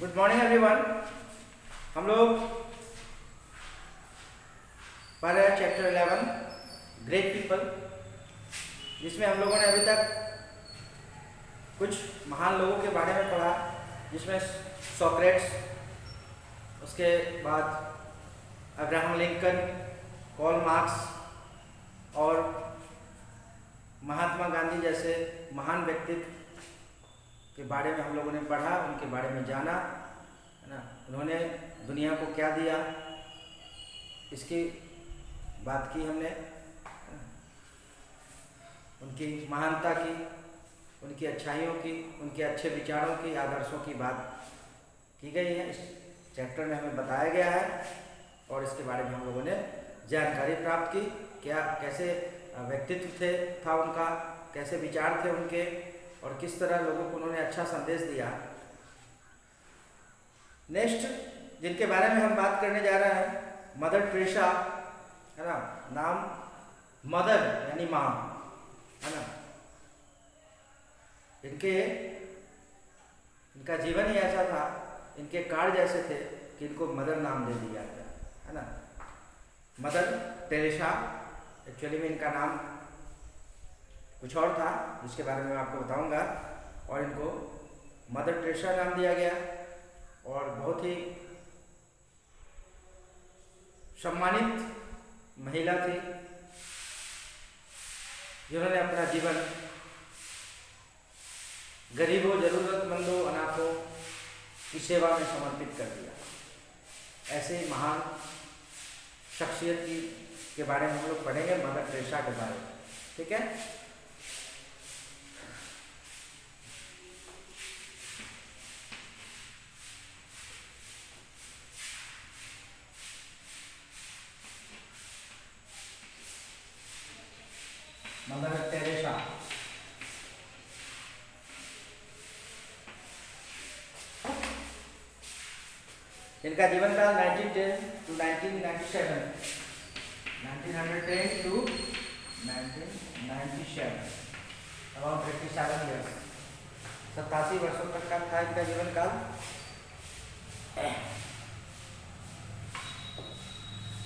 Good morning everyone. हम लोग पढ़ रहे हैं चैप्टर 11 ग्रेट पीपल, जिसमें हम लोगों ने अभी तक कुछ महान लोगों के बारे में पढ़ा, जिसमें सोक्रेट्स, उसके बाद अब्राहम लिंकन, कार्ल मार्क्स और महात्मा गांधी जैसे महान व्यक्तित्व के बारे में हम लोगों ने पढ़ा, उनके बारे में जाना, है ना। उन्होंने दुनिया को क्या दिया, इसकी बात की हमने, उनकी महानता की, उनकी अच्छाइयों की, उनके अच्छे विचारों की, आदर्शों की बात की गई है। इस चैप्टर में हमें बताया गया है और इसके बारे में हम लोगों ने जानकारी प्राप्त की। क्या कैसे व्यक्तित्व था उनका, कैसे विचार थे उनके और किस तरह लोगों को उन्होंने अच्छा संदेश दिया। नेक्स्ट जिनके बारे में हम बात करने जा रहे हैं, मदर टेरेसा, है ना। नाम मदर यानी माँ, है ना। इनका जीवन ही ऐसा था, इनके कार्य जैसे थे कि इनको मदर नाम दे दिया गया, है ना। मदर टेरेसा, एक्चुअली में इनका नाम कुछ और था, जिसके बारे में मैं आपको बताऊंगा, और इनको मदर टेरेसा नाम दिया गया और बहुत ही सम्मानित महिला थी, जिन्होंने अपना जीवन गरीबों, जरूरतमंदों, अनाथों की सेवा में समर्पित कर दिया। ऐसे ही महान शख्सियत के बारे में हम लोग पढ़ेंगे, मदर टेरेसा के बारे में, ठीक है। मदर टेरेसा इनका जीवन काल 1910 to 1997, 1910 to 1997, अबाउट 87 ईयर्स, 87 वर्षों तक का था इनका जीवन काल।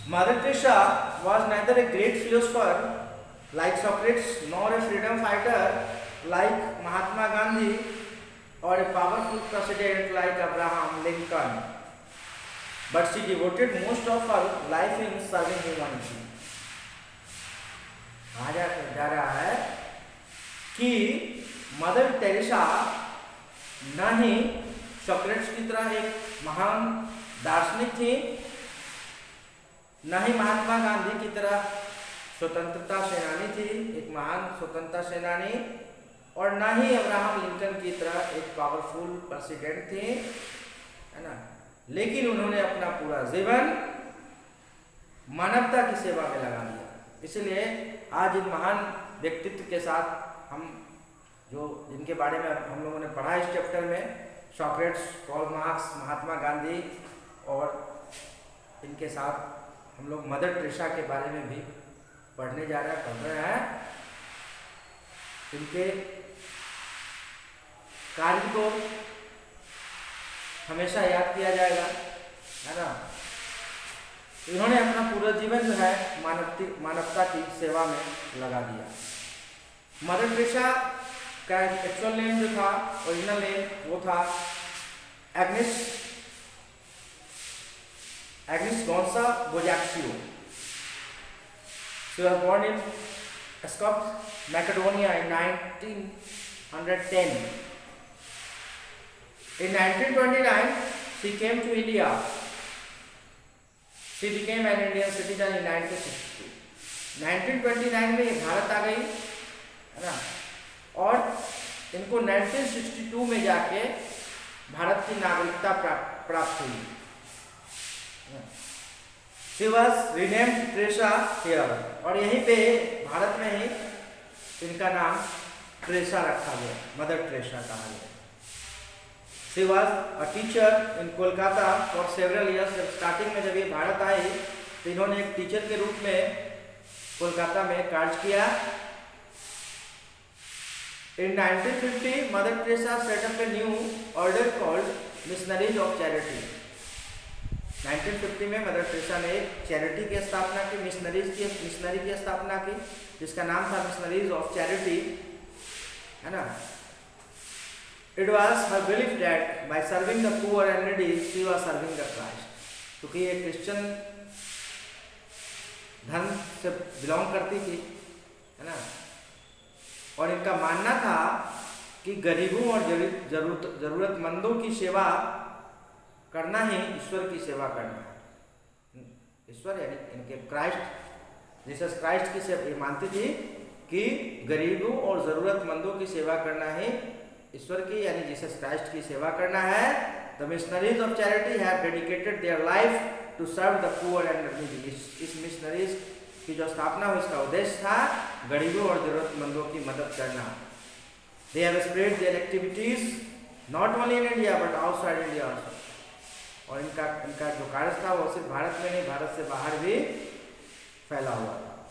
Mother Teresa was neither a great philosopher like Socrates nor a freedom fighter like Mahatma Gandhi or a powerful president like Abraham Lincoln, but she devoted most of her life in serving humanity। कहा जा रहा है कि mother Teresa न ही Socrates की तरह एक महान दार्शनिक थी, न ही महात्मा गांधी की तरह स्वतंत्रता सेनानी थी, एक महान स्वतंत्रता सेनानी, और न ही अब्राहम लिंकन की तरह एक पावरफुल प्रेसिडेंट थी, है ना। लेकिन उन्होंने अपना पूरा जीवन मानवता की सेवा में लगा दिया। इसलिए आज इन महान व्यक्तित्व के साथ हम जिनके बारे में हम लोगों ने पढ़ा इस चैप्टर में, Socrates, Karl Marx, Mahatma Gandhi, और इनके साथ हम लोग मदर टेरेसा के बारे में भी पढ़ रहे हैं। इनके कार्य को हमेशा याद किया जाएगा, है ना। इन्होंने अपना पूरा जीवन जो है मानवता की सेवा में लगा दिया। मदर टेरेसा का एक्चुअल नेम जो था, ओरिजिनल नेम, वो था Agnes गोंसा बोजाक्सियो। She was born in Skopje, Macedonia in 1910. In 1929, she came to India. She became an Indian citizen in 1962. 1929 में ये भारत आ गई, है ना, और इनको 1962 में जाके भारत की नागरिकता प्राप्त हुई। She was renamed Teresa here, और यहीं पे भारत में ही इनका नाम टेरेसा रखा गया, मदर टेरेसा कहा गया। She was a teacher in Kolkata for several years। जब स्टार्टिंग में जब ये भारत आई तो इन्होंने एक टीचर के रूप में कोलकाता में कार्य किया। In 1950, Mother Teresa set up a new order called missionaries of charity. 1950 में मदर टेरेसा ने एक चैरिटी की स्थापना की, मिशनरी की स्थापना की, जिसका नाम था मिशनरीज ऑफ चैरिटी, है ना। It was her belief that by serving the poor and needy she was serving the Christ. क्योंकि ये क्रिश्चियन धर्म से बिलोंग करती थी, है ना, और इनका मानना था कि गरीबों और जरूरतमंदों की सेवा करना ही ईश्वर की सेवा करना है। ईश्वर यानी इनके क्राइस्ट, जीसस क्राइस्ट की सेवा ये मानती थी कि गरीबों और जरूरतमंदों की सेवा करना ही ईश्वर की यानी जीसस क्राइस्ट की सेवा करना है। The missionaries of charity have dedicated their life to serve the poor and needy. इस मिशनरीज की जो स्थापना हुई, इसका उद्देश्य था गरीबों और जरूरतमंदों की मदद करना। They have spread their activities not only in India but outside India also. और इनका जो कार्य था वो सिर्फ भारत में नहीं, भारत से बाहर भी फैला हुआ था।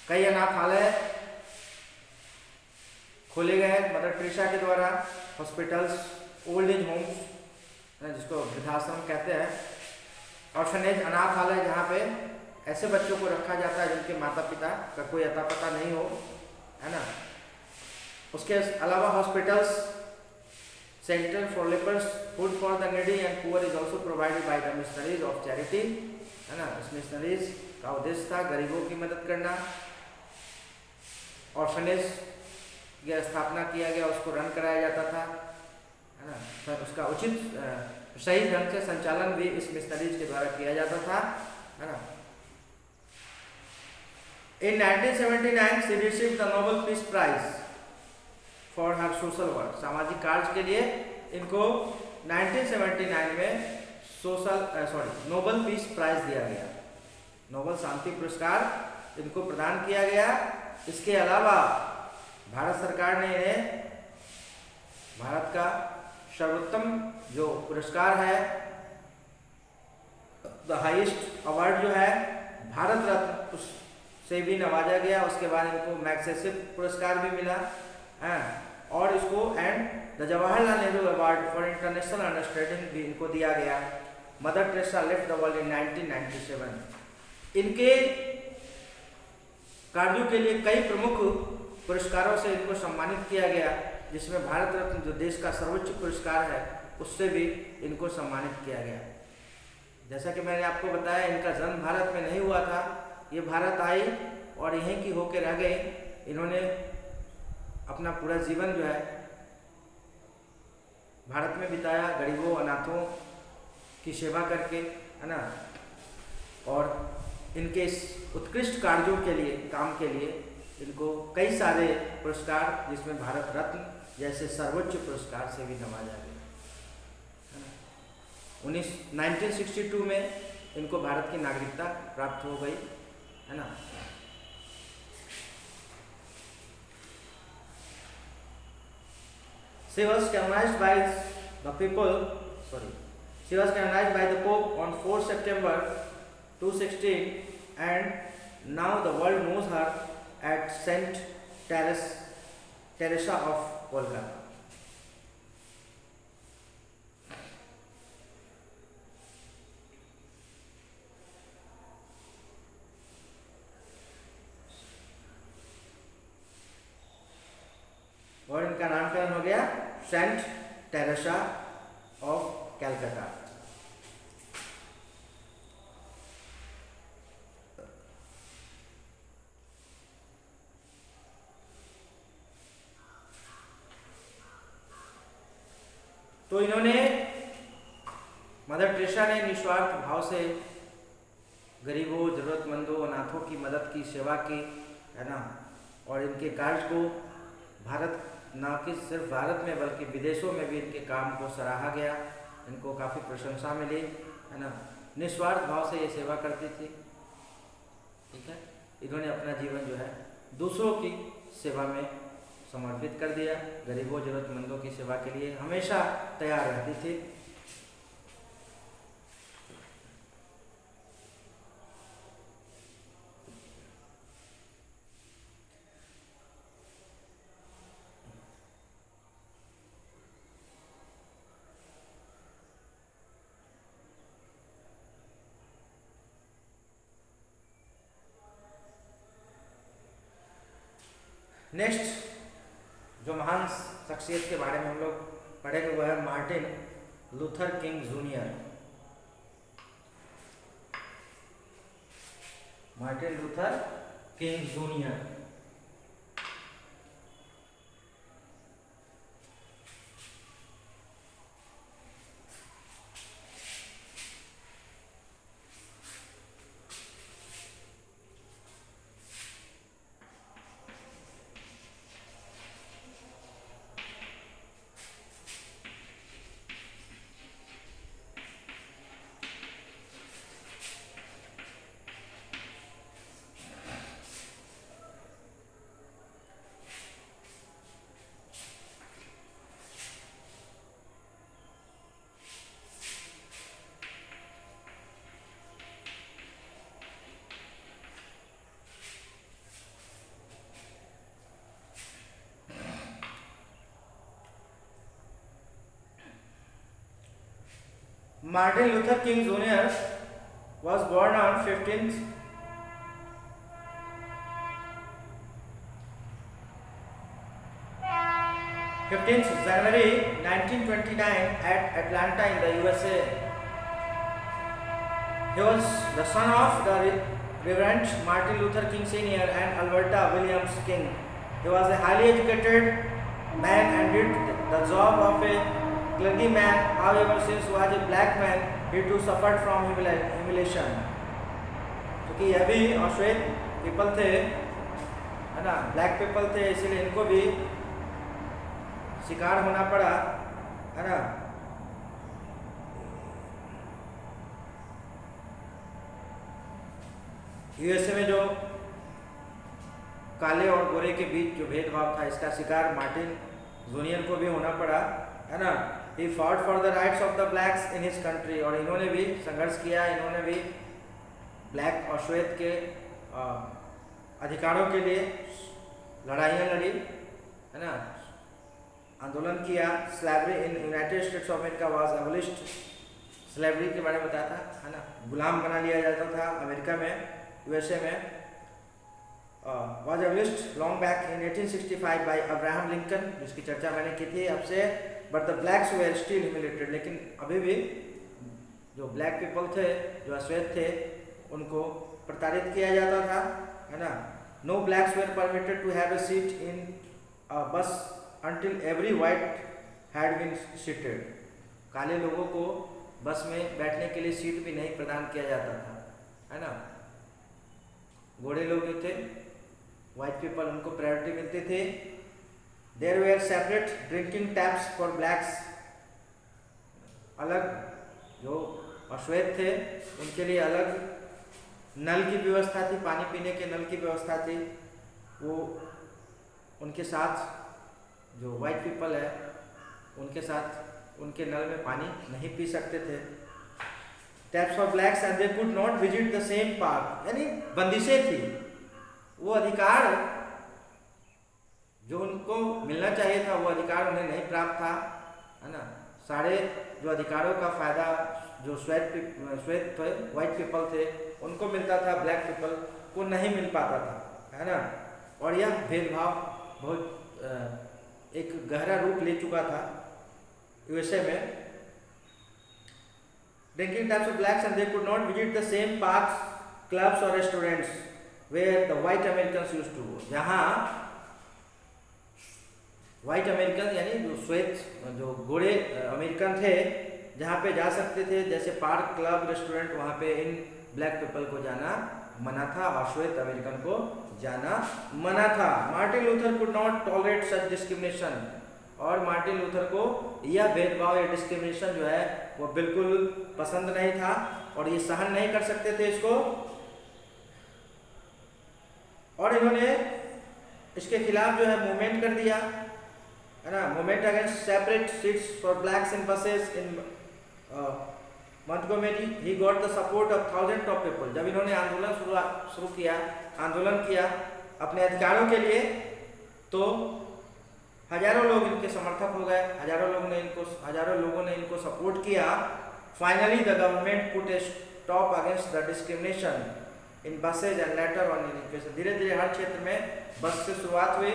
कई अनाथालय खोले गए मदर टेरेसा के द्वारा, हॉस्पिटल्स, ओल्ड एज होम्स जिसको वृद्धाश्रम कहते हैं, ऑर्फनेज अनाथालय जहाँ पे ऐसे बच्चों को रखा जाता है जिनके माता पिता का कोई अता पता नहीं हो, है ना। उसके अलावा hospitals, centre for lepers, food for the needy and poor is also provided by the missionaries of charity, है ना। इस मिशनरीज का उद्देश्य था गरीबों की मदद करना। ऑर्फनेज की स्थापना किया गया, उसको रन कराया जाता था, है ना। उसका उचित सही ढंग से संचालन भी इस मिशनरीज के द्वारा किया जाता था, है ना। In 1979 she received the Nobel Peace Prize for her social work। सामाजिक कार्य के लिए इनको 1979 में नोबेल पीस प्राइज दिया गया, नोबेल शांति पुरस्कार इनको प्रदान किया गया। इसके अलावा भारत सरकार ने इन्हें भारत का सर्वोत्तम जो पुरस्कार है, द हाईएस्ट अवार्ड जो है भारत रत्न, उससे भी नवाजा गया। उसके बाद इनको मैग्सेसे पुरस्कार भी मिला है, और इसको and the Jawaharlal Nehru award for international understanding भी इनको दिया गया। Mother Teresa left the world in 1997। इनके कार्यों के लिए कई प्रमुख पुरस्कारों से इनको सम्मानित किया गया, जिसमें भारत रत्न जो देश का सर्वोच्च पुरस्कार है उससे भी इनको सम्मानित किया गया। जैसा कि मैंने आपको बताया, इनका जन्म भारत में नहीं हुआ था, ये भारत आई और यहीं की होकर रह गए। इन्होंने अपना पूरा जीवन जो है भारत में बिताया, गरीबों अनाथों की सेवा करके, है ना। और इनके इस उत्कृष्ट कार्यों के लिए, काम के लिए इनको कई सारे पुरस्कार, जिसमें भारत रत्न जैसे सर्वोच्च पुरस्कार से भी नवाजा गया। 1962 में इनको भारत की नागरिकता प्राप्त हो गई, है ना। She was canonized by the Pope on 4 September 2016, and now the world knows her at Saint Teresa of Kolkata। और इनका नामकरण हो गया सेंट टेरेसा ऑफ कैलकाटा। तो इन्होंने, मदर टेरेसा ने निस्वार्थ भाव से गरीबों, जरूरतमंदों, अनाथों की मदद की, सेवा की, है ना। और इनके कार्य को भारत, ना कि सिर्फ भारत में बल्कि विदेशों में भी इनके काम को सराहा गया, इनको काफ़ी प्रशंसा मिली, है ना। निस्वार्थ भाव से ये सेवा करती थी, ठीक है। इन्होंने अपना जीवन जो है दूसरों की सेवा में समर्पित कर दिया, गरीबों जरूरतमंदों की सेवा के लिए हमेशा तैयार रहती थी। नेक्स्ट जो महान शख्सियत के बारे में हम लोग पढ़ेंगे वो है Martin Luther king junior. Martin Luther king junior. Martin Luther King Jr. was born on 15th January 1929 at Atlanta in the USA. He was the son of the Reverend Martin Luther King Sr. and Alberta Williams King. He was a highly educated man and did the job of a clergyman. However, since he was a black man, he too suffered from humiliation. क्योंकि यह भी अश्वेत people थे, है ना, black people थे, इसलिए इनको भी शिकार होना पड़ा, है ना। यूएसए में जो काले और गोरे के बीच जो भेदभाव था, इसका शिकार मार्टिन जूनियर को भी होना पड़ा, है ना। He fought for the rights of the blacks in his country. और इन्होंने भी संघर्ष किया, इन्होंने भी ब्लैक और श्वेत के अधिकारों के लिए लड़ाइयाँ लड़ी, है ना, आंदोलन किया। Slavery in United states of America was एबोलिश्ड। Slavery के बारे में बताया था, है ना, गुलाम बना लिया जाता था अमेरिका में, यूएसए में। Was abolished long back in 1865 by Abraham Lincoln, जिसकी चर्चा मैंने की थी आपसे। But the blacks were still humiliated, लेकिन अभी भी जो ब्लैक पीपल थे, जो अश्वेत थे, उनको प्रताड़ित किया जाता था, है ना। No blacks were permitted to have a seat in bus until every white had been seated. काले लोगों को बस में बैठने के लिए सीट भी नहीं प्रदान किया जाता था, है ना। गोरे लोग जो थे, वाइट पीपल, उनको प्रायोरिटी मिलती थी। There were separate drinking taps for blacks. अलग जो अश्वेत थे उनके लिए अलग नल की व्यवस्था थी, पानी पीने के नल की व्यवस्था थी। वो उनके साथ जो वाइट पीपल है उनके साथ उनके नल में पानी नहीं पी सकते थे। Taps for blacks and they could not visit the same park, यानी बंदिशें थी। वो अधिकार जो उनको मिलना चाहिए था, वो अधिकार उन्हें नहीं प्राप्त था, है ना। सारे जो अधिकारों का फायदा जो श्वेत थे, वाइट पीपल थे, उनको मिलता था, ब्लैक पीपल को नहीं मिल पाता था, है ना। और यह भेदभाव बहुत एक गहरा रूप ले चुका था यूएसए में। Drinking types of blacks and they could not visit the same parks, clubs और restaurants where the white Americans used to go. जहाँ वाइट अमेरिकन यानी जो श्वेत जो गोरे अमेरिकन थे, जहाँ पे जा सकते थे, जैसे पार्क, क्लब, रेस्टोरेंट, वहाँ पे इन ब्लैक पीपल को जाना मना था और श्वेत अमेरिकन को जाना मना था। Martin Luther could not tolerate such discrimination, और मार्टिन लूथर को यह भेदभाव या डिस्क्रिमिनेशन जो है वो बिल्कुल पसंद नहीं था और ये सहन नहीं कर सकते थे इसको। और इन्होंने इसके खिलाफ जो है मूवमेंट कर दिया, है ना। Movement against separate seats for blacks in buses in Montgomery. He got the support of thousands of people. जब इन्होंने आंदोलन किया अपने अधिकारों के लिए, तो हजारों लोग इनके समर्थक हो गए, हजारों लोगों ने इनको सपोर्ट किया। Finally the government put A stop against the discrimination in buses and later on education. धीरे धीरे हर क्षेत्र में बस से शुरुआत हुई,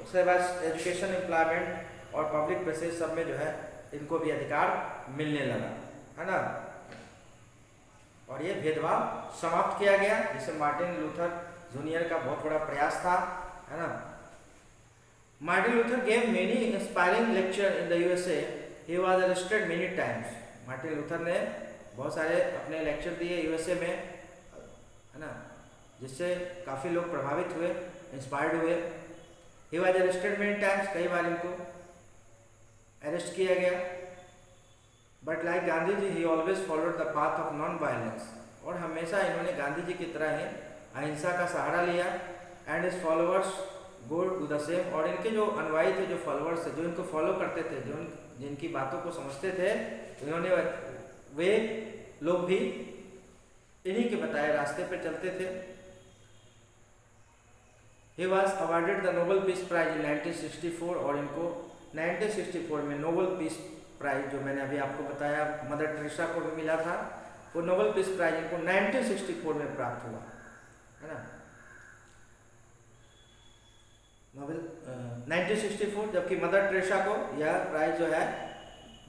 उसके बाद एजुकेशन, एम्प्लॉयमेंट और पब्लिक प्लेसेस सब में जो है इनको भी अधिकार मिलने लगा, है ना। और ये भेदभाव समाप्त किया गया, जिसे मार्टिन लूथर जूनियर का बहुत बड़ा प्रयास था, है ना। Martin Luther gave many inspiring lecture in the USA, he was arrested many times. Martin Luther ने बहुत सारे अपने लेक्चर दिए यूएसए में, है ना, जिससे काफ़ी लोग प्रभावित हुए, इंस्पायर्ड हुए। He was arrested many times, कई बार इनको अरेस्ट किया गया। But like Gandhi ji he always followed the path of non violence, और हमेशा इन्होंने गांधी जी की तरह ही अहिंसा का सहारा लिया। And his followers go to the same, और इनके जो अनुयायी थे, जो फॉलोअर्स थे, जो इनको फॉलो करते थे, जो जिनकी बातों को समझते थे, इन्होंने वे लोग भी इन्हीं के बताए रास्ते पर चलते थे। He was awarded the Nobel peace prize in 1964, और इनको 1964 में नोबेल पीस प्राइज, जो मैंने अभी आपको बताया मदर टेरेसा को भी मिला था, वो नोबेल पीस प्राइज इनको 1964 में प्राप्त हुआ, है ना, नोबेल 1964। जबकि मदर टेरेसा को यह प्राइज जो है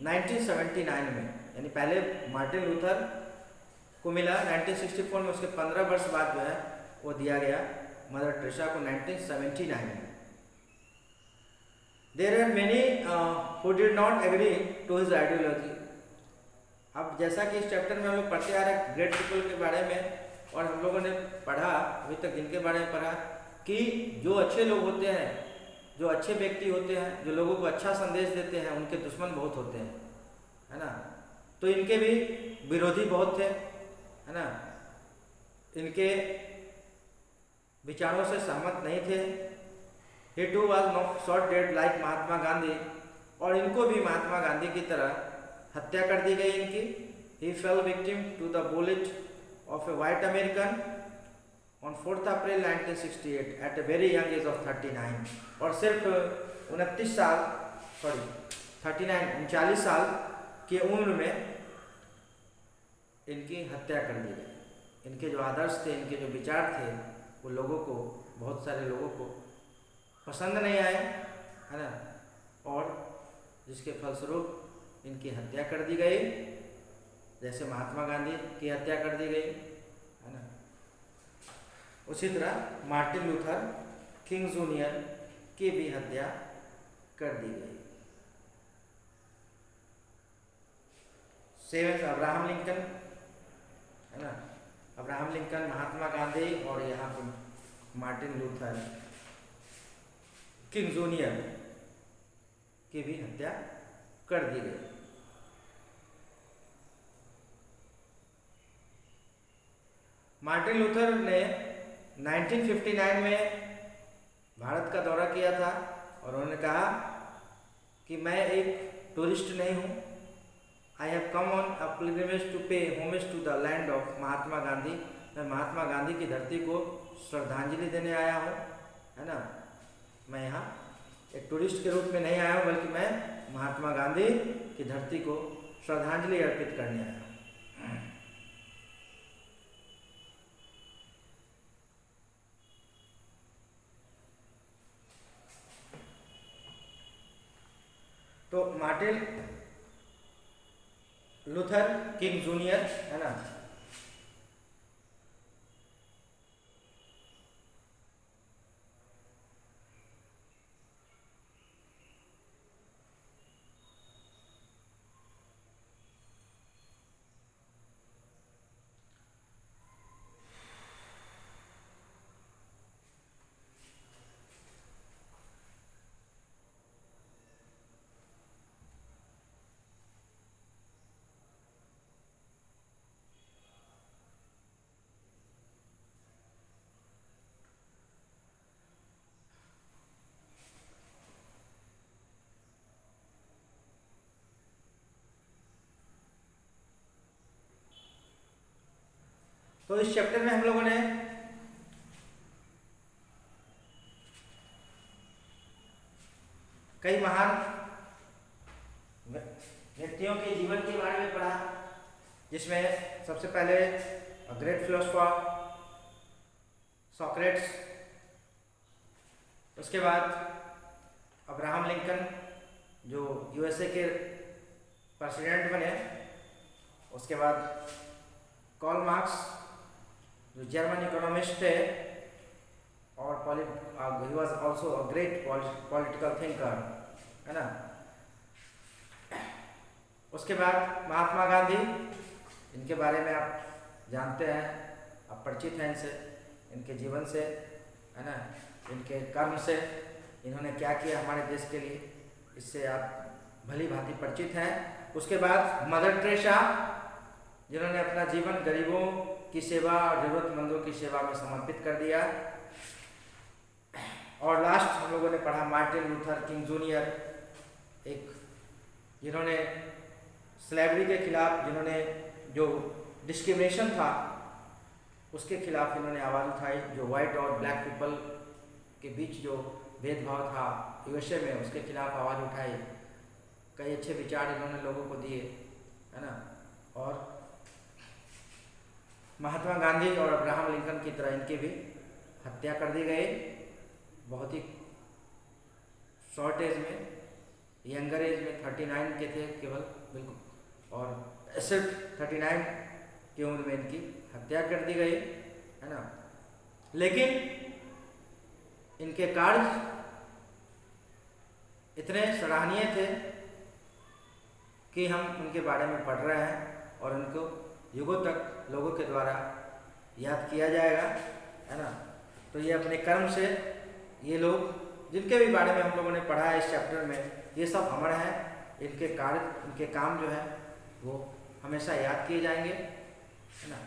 1979 में, यानी पहले मार्टिन लूथर को मिला 1964 में, उसके 15 वर्ष बाद जो है वो दिया गया मदर टेरेसा को 1979 में। There are many who did not agree to his ideology। अब जैसा कि इस चैप्टर में हम लोग पढ़ते आ रहे हैं ग्रेट पीपल के बारे में, और हम लोगों ने पढ़ा अभी तक इनके बारे में पढ़ा कि जो अच्छे लोग होते हैं, जो अच्छे व्यक्ति होते हैं, जो लोगों को अच्छा संदेश देते हैं, उनके दुश्मन बहुत होते हैं, है ना। तो इनके भी विरोधी बहुत थे, है ना, इनके विचारों से सहमत नहीं थे। He too was not shot dead like Mahatma Gandhi, और इनको भी महात्मा गांधी की तरह हत्या कर दी गई इनकी। He fell victim to the bullet of a white American on 4th April 1968 at a very young age of 39, और सिर्फ 39 साल की उम्र में इनकी हत्या कर दी गई। इनके जो आदर्श थे, इनके जो विचार थे, वो लोगों को, बहुत सारे लोगों को पसंद नहीं आए, है ना, और जिसके फलस्वरूप इनकी हत्या कर दी गई, जैसे महात्मा गांधी की हत्या कर दी गई, है ना। उसी तरह मार्टिन लूथर किंग जूनियर की भी हत्या कर दी गई। सेवेंथ अब्राहम लिंकन, है ना, अब्राहम लिंकन, महात्मा गांधी, और यहाँ पर मार्टिन लूथर किंग जूनियर की भी हत्या कर दी गई। मार्टिन लूथर ने 1959 में भारत का दौरा किया था, और उन्होंने कहा कि मैं एक टूरिस्ट नहीं हूँ, I have come on a pilgrimage to pay homage to the land of Mahatma Gandhi. मैं महात्मा गांधी की धरती को श्रद्धांजलि देने आया हूँ, है ना। मैं यहाँ एक टूरिस्ट के रूप में नहीं आया हूँ, बल्कि मैं महात्मा गांधी की धरती को श्रद्धांजलि अर्पित करने आया हूँ। तो मार्टिन लूथर किंग जूनियर, है ना, तो इस चैप्टर में हम लोगों ने कई महान व्यक्तियों के जीवन के बारे में पढ़ा, जिसमें सबसे पहले ग्रेट फिलोसोफर सॉक्रेट्स, उसके बाद अब्राहम लिंकन जो यूएसए के प्रेसिडेंट बने, उसके बाद कार्ल मार्क्स जो जर्मन इकोनॉमिस्ट थे और he was also a great political thinker, है ना। उसके बाद महात्मा गांधी, इनके बारे में आप जानते हैं, आप परिचित हैं इनसे, इनके जीवन से, है ना, इनके कर्म से, इन्होंने क्या किया हमारे देश के लिए, इससे आप भली भांति परिचित हैं। उसके बाद मदर टेरेसा, जिन्होंने अपना जीवन गरीबों की सेवा और जरूरतमंदों की सेवा में समर्पित कर दिया। और लास्ट हम लोगों ने पढ़ा मार्टिन लूथर किंग जूनियर, एक जिन्होंने स्लेवरी के खिलाफ, जिन्होंने जो डिस्क्रिमिनेशन था उसके खिलाफ इन्होंने आवाज़ उठाई, जो वाइट और ब्लैक पीपल के बीच जो भेदभाव था यूएसए में, उसके खिलाफ आवाज़ उठाई। कई अच्छे विचार इन्होंने लोगों को दिए, है ना। और महात्मा गांधी और अब्राहम लिंकन की तरह इनकी भी हत्या कर दी गई, बहुत ही शॉर्ट एज में, यंगर एज में, 39 के थे केवल, बिल्कुल, और सिर्फ 39 की उम्र में इनकी हत्या कर दी गई, है ना। लेकिन इनके कार्य इतने सराहनीय थे कि हम उनके बारे में पढ़ रहे हैं और उनको युगों तक लोगों के द्वारा याद किया जाएगा, है ना। तो ये अपने कर्म से, ये लोग जिनके भी बारे में हम लोगों ने पढ़ा है इस चैप्टर में, ये सब अमर हैं। इनके कार्य, इनके काम जो है वो हमेशा याद किए जाएंगे, है ना।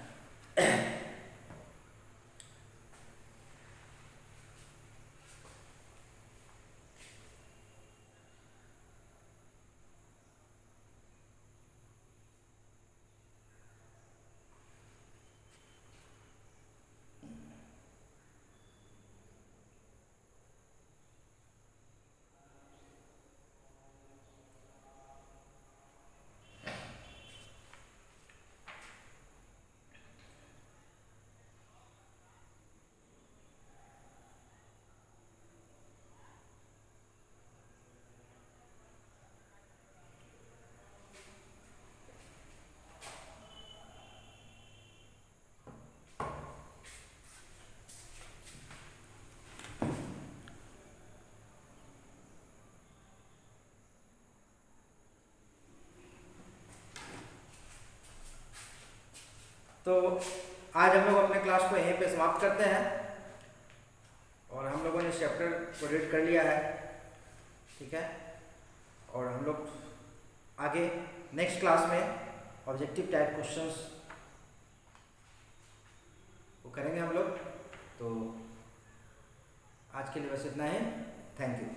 तो आज हम लोग अपने क्लास को यहीं पे समाप्त करते हैं और हम लोगों ने इस चैप्टर को रीड कर लिया है, ठीक है। और हम लोग आगे नेक्स्ट क्लास में ऑब्जेक्टिव टाइप क्वेश्चंस वो करेंगे हम लोग। तो आज के लिए बस इतना ही, थैंक यू।